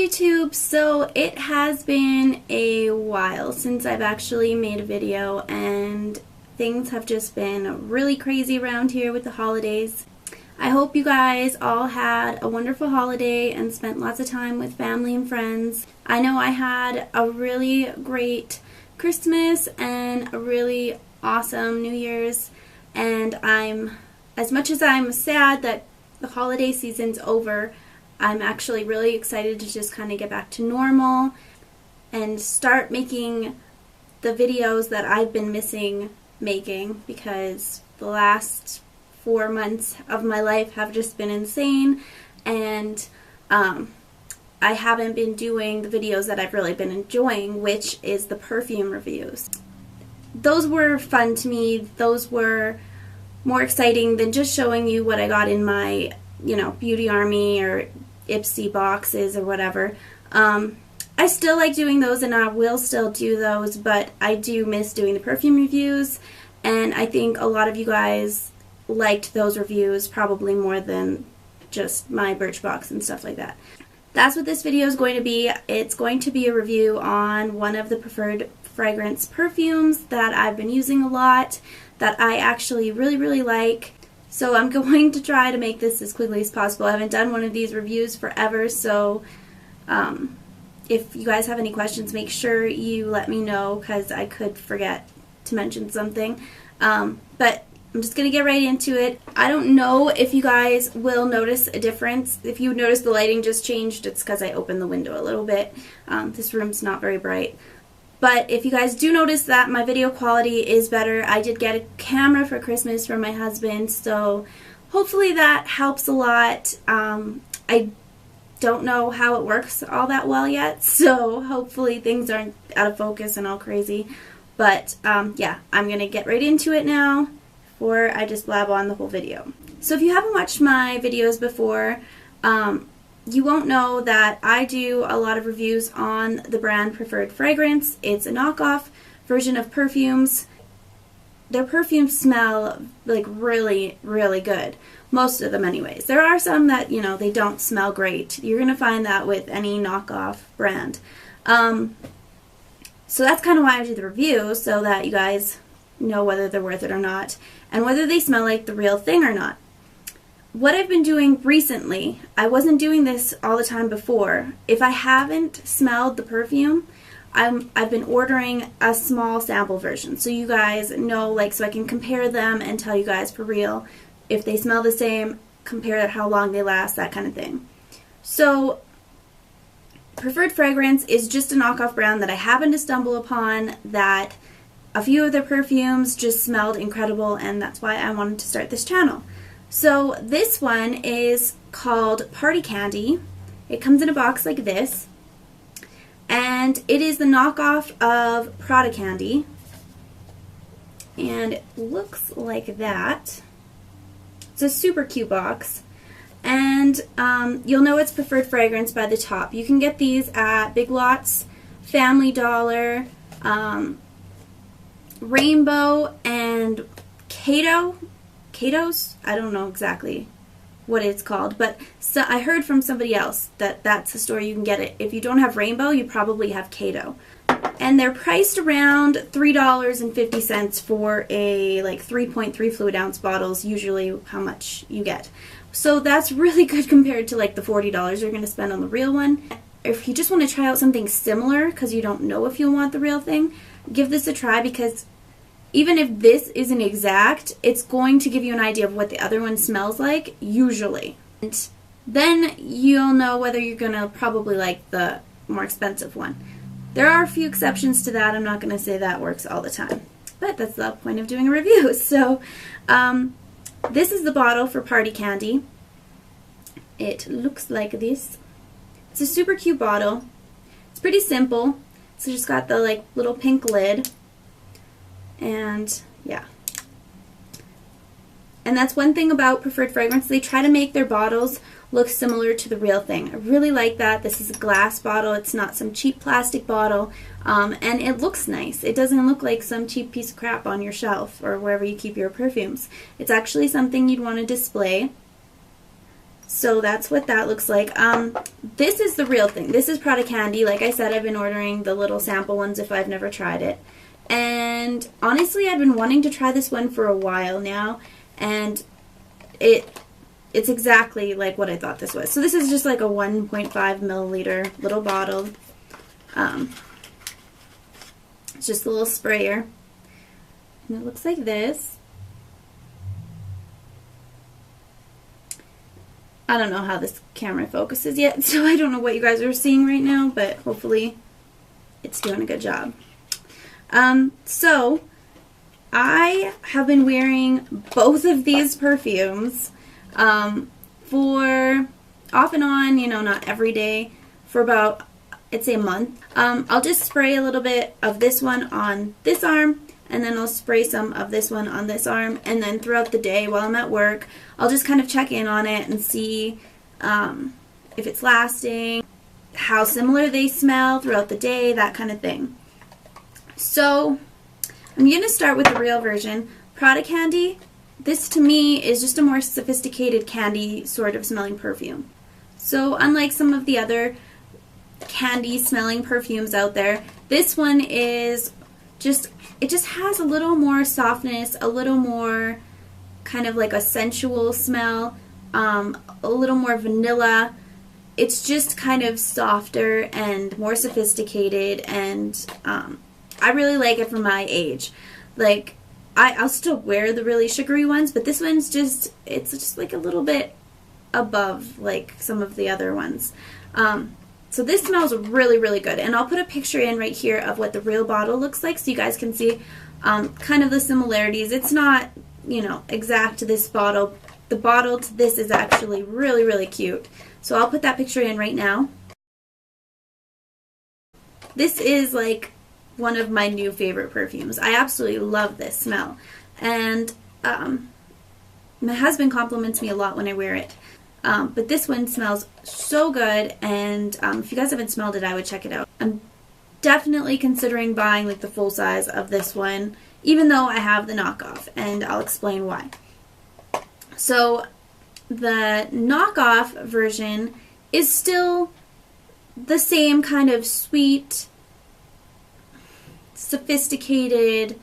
YouTube. So it has been a while since I've actually made a video, and things have just been really crazy around here with the holidays. I hope you guys all had a wonderful holiday and spent lots of time with family and friends. I know I had a really great Christmas and a really awesome New Year's, and as much as I'm sad that the holiday season's over, I'm actually really excited to just kind of get back to normal and start making the videos that I've been missing making, because the last 4 months of my life have just been insane, and I haven't been doing the videos that I've really been enjoying, which is the perfume reviews. Those were fun to me. Those were more exciting than just showing you what I got in my, Beauty Army or Ipsy boxes or whatever. I still like doing those, and I will still do those, but I do miss doing the perfume reviews, and I think a lot of you guys liked those reviews probably more than just my Birchbox and stuff like that. That's what this video is going to be. It's going to be a review on one of the preferred fragrance perfumes that I've been using a lot, that I actually really like. So I'm going to try to make this as quickly as possible. I haven't done one of these reviews forever, so if you guys have any questions, make sure you let me know, because I could forget to mention something. But I'm just going to get right into it. I don't know if you guys will notice a difference. If you notice the lighting just changed, it's because I opened the window a little bit. This room's not very bright. But if you guys do notice that my video quality is better, I did get a camera for Christmas from my husband, so hopefully that helps a lot. I don't know how it works all that well yet, so hopefully things aren't out of focus and all crazy. But yeah, I'm going to get right into it now before I just blab on the whole video. So if you haven't watched my videos before, you won't know that I do a lot of reviews on the brand Preferred Fragrance. It's a knockoff version of Perfumes. Their perfumes smell like really good. Most of them anyways. There are some that, they don't smell great. You're going to find that with any knockoff brand. So that's kind of why I do the review, so that you guys know whether they're worth it or not, and whether they smell like the real thing or not. What I've been doing recently, I wasn't doing this all the time before. If I haven't smelled the perfume, I've been ordering a small sample version, so you guys know, so I can compare them and tell you guys for real if they smell the same, compare how long they last, that kind of thing. So Preferred Fragrance is just a knockoff brand that I happened to stumble upon, that a few of their perfumes just smelled incredible, and that's why I wanted to start this channel. So this one is called Prada Candy. It comes in a box like this, and it is the knockoff of Prada Candy, and it looks like that. It's a super cute box, and you'll know it's Preferred Fragrance by the top. You can get these at Big Lots, Family Dollar, Rainbow, and Cato's? I don't know exactly what it's called, but I heard from somebody else that that's the store you can get it. If you don't have Rainbow, you probably have Cato. And they're priced around $3.50 for a 3.3 fluid ounce bottles, usually how much you get. So that's really good compared to the $40 you're going to spend on the real one. If you just want to try out something similar because you don't know if you'll want the real thing, give this a try, because even if this isn't exact, it's going to give you an idea of what the other one smells like, usually. And then you'll know whether you're going to probably like the more expensive one. There are a few exceptions to that. I'm not going to say that works all the time, but that's the point of doing a review. So this is the bottle for Prada Candy. It looks like this. It's a super cute bottle. It's pretty simple. So just got the little pink lid. And yeah. And that's one thing about Preferred Fragrance. They try to make their bottles look similar to the real thing. I really like that. This is a glass bottle. It's not some cheap plastic bottle. And it looks nice. It doesn't look like some cheap piece of crap on your shelf or wherever you keep your perfumes. It's actually something you'd want to display. So that's what that looks like. This is the real thing. This is Prada Candy. Like I said, I've been ordering the little sample ones if I've never tried it. And honestly, I've been wanting to try this one for a while now, and it's exactly like what I thought this was. So this is just like a 1.5 milliliter little bottle. It's just a little sprayer. And it looks like this. I don't know how this camera focuses yet, so I don't know what you guys are seeing right now, but hopefully it's doing a good job. So I have been wearing both of these perfumes for off and on, you know, not every day, for about, I'd say, a month. I'll just spray a little bit of this one on this arm, and then I'll spray some of this one on this arm, and then throughout the day while I'm at work, I'll just kind of check in on it and see if it's lasting, how similar they smell throughout the day, that kind of thing. So I'm going to start with the real version. Prada Candy, this to me is just a more sophisticated candy sort of smelling perfume. So unlike some of the other candy smelling perfumes out there, this one is just, it just has a little more softness, a little more kind of like a sensual smell, a little more vanilla. It's just kind of softer and more sophisticated, and I really like it for my age. Like, I'll still wear the really sugary ones, but this one's just, it's just like a little bit above like some of the other ones. So this smells really, really good, and I'll put a picture in right here of what the real bottle looks like so you guys can see kind of the similarities. It's not, you know, exact to this bottle. The bottle to this is actually really, really cute. So I'll put that picture in right now. This is like one of my new favorite perfumes. I absolutely love this smell, and my husband compliments me a lot when I wear it. But this one smells so good, and if you guys haven't smelled it, I would check it out. I'm definitely considering buying like the full size of this one, even though I have the knockoff, and I'll explain why. So the knockoff version is still the same kind of sweet, sophisticated,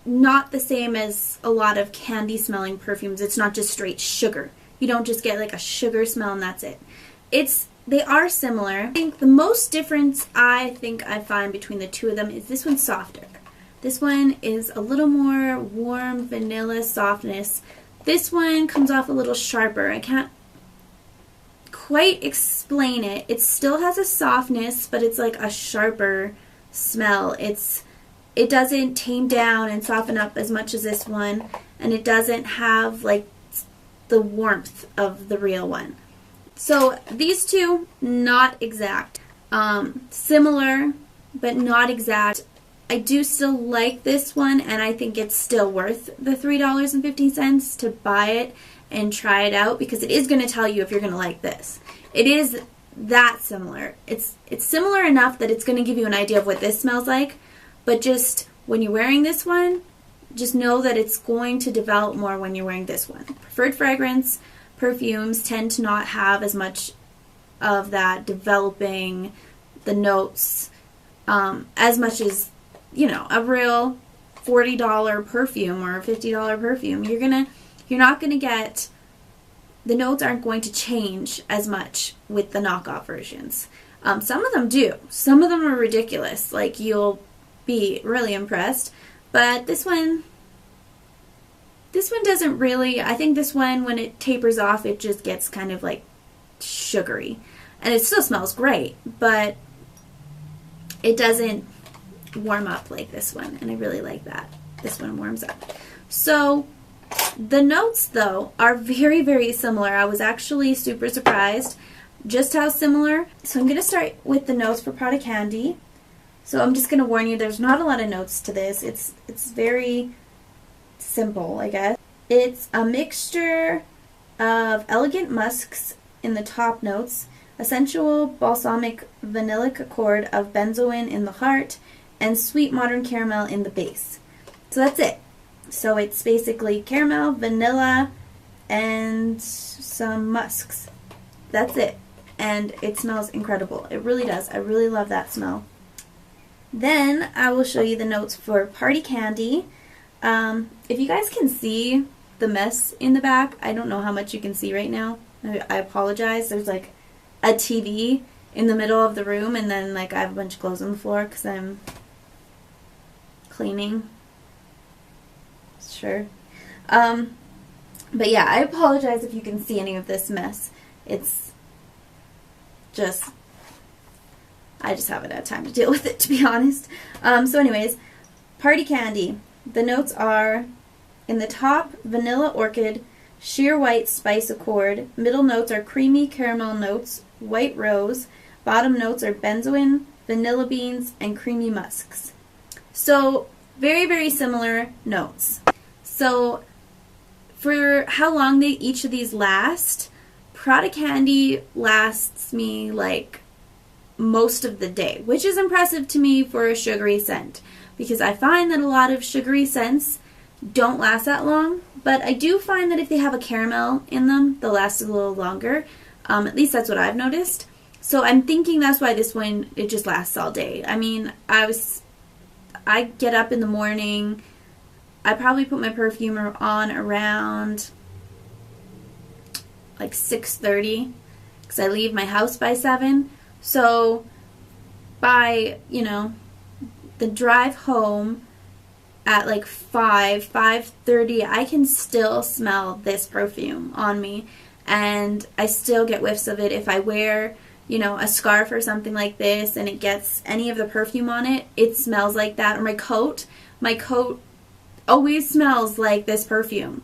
not the same as a lot of candy smelling perfumes. It's not just straight sugar. You don't just get like a sugar smell and that's it. They are similar. I think the most difference I find between the two of them is this one's softer. This one is a little more warm vanilla softness. This one comes off a little sharper. I can't quite explain it. It still has a softness, but it's like a sharper smell. It doesn't tame down and soften up as much as this one, and it doesn't have like the warmth of the real one. So these two, not exact. Similar, but not exact. I do still like this one, and I think it's still worth the $3.50 to buy it and try it out, because it is going to tell you if you're going to like this. It is that similar. It's similar enough that it's going to give you an idea of what this smells like, but just when you're wearing this one, just know that it's going to develop more when you're wearing this one. Preferred fragrance perfumes tend to not have as much of that developing the notes as much as, you know, a real $40 perfume or a $50 perfume. You're not gonna get, the notes aren't going to change as much with the knockoff versions. Some of them do. Some of them are ridiculous. Like, you'll be really impressed. But this one doesn't really. I think this one, when it tapers off, it just gets kind of like sugary. And it still smells great, but it doesn't warm up like this one. And I really like that. This one warms up. So the notes, though, are very, very similar. I was actually super surprised just how similar. So I'm going to start with the notes for Prada Candy. So I'm just going to warn you, there's not a lot of notes to this. It's very simple, I guess. It's a mixture of elegant musks in the top notes, a sensual balsamic vanillic accord of benzoin in the heart, and sweet modern caramel in the base. So that's it. So it's basically caramel, vanilla, and some musks. That's it. And it smells incredible. It really does. I really love that smell. Then I will show you the notes for Prada Candy. If you guys can see the mess in the back, I don't know how much you can see right now. I apologize. There's like a TV in the middle of the room, and then like I have a bunch of clothes on the floor because I'm cleaning. Sure. But yeah, I apologize if you can see any of this mess. It's just, I just haven't had time to deal with it, to be honest. So anyways, Prada Candy. The notes are, in the top, vanilla orchid, sheer white spice accord. Middle notes are creamy caramel notes, white rose. Bottom notes are benzoin, vanilla beans, and creamy musks. So very, very similar notes. So for how long each of these last, Prada Candy lasts me like most of the day, which is impressive to me for a sugary scent, because I find that a lot of sugary scents don't last that long, but I do find that if they have a caramel in them, they'll last a little longer. At least that's what I've noticed. So I'm thinking that's why this one, it just lasts all day. I mean, I get up in the morning, I probably put my perfume on around like 6:30 because I leave my house by 7. So by, you know, the drive home at like 5:30, I can still smell this perfume on me, and I still get whiffs of it. If I wear, you know, a scarf or something like this and it gets any of the perfume on it, it smells like that. Or my coat always smells like this perfume.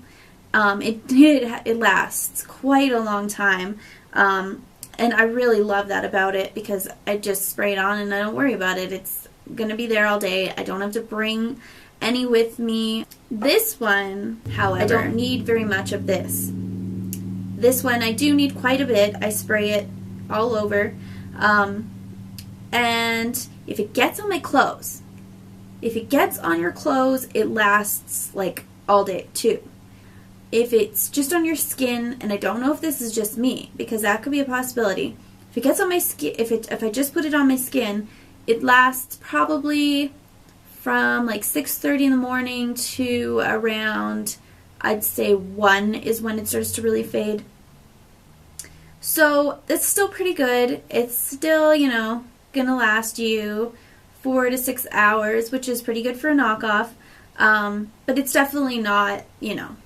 It lasts quite a long time, and I really love that about it, because I just spray it on and I don't worry about it. It's gonna be there all day. I don't have to bring any with me. This one, however, I don't need very much of this. This one I do need quite a bit. I spray it all over, and if it gets on my clothes, if it gets on your clothes, it lasts like all day too. If it's just on your skin, and I don't know if this is just me, because that could be a possibility. If it gets on my skin, if I just put it on my skin, it lasts probably from like 6:30 in the morning to around, I'd say 1 is when it starts to really fade. So that's still pretty good. It's still, you know, gonna last you 4 to 6 hours, which is pretty good for a knockoff. But it's definitely not, you know,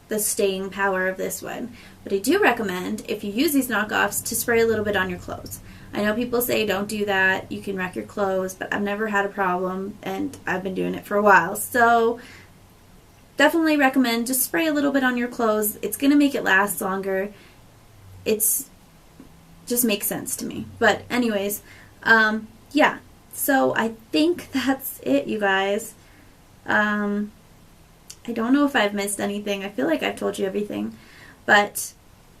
the staying power of this one. But I do recommend, if you use these knockoffs, to spray a little bit on your clothes. I know people say don't do that, you can wreck your clothes, but I've never had a problem, and I've been doing it for a while. So definitely recommend just spray a little bit on your clothes. It's going to make it last longer. It's just makes sense to me. But anyways, yeah. So I think that's it, you guys. I don't know if I've missed anything. I feel like I've told you everything. But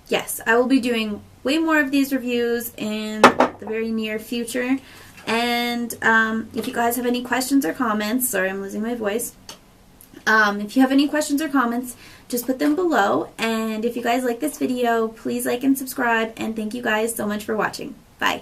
yes, I will be doing way more of these reviews in the very near future. And if you guys have any questions or comments, sorry, I'm losing my voice. If you have any questions or comments, just put them below. And if you guys like this video, please like and subscribe. And thank you guys so much for watching. Bye.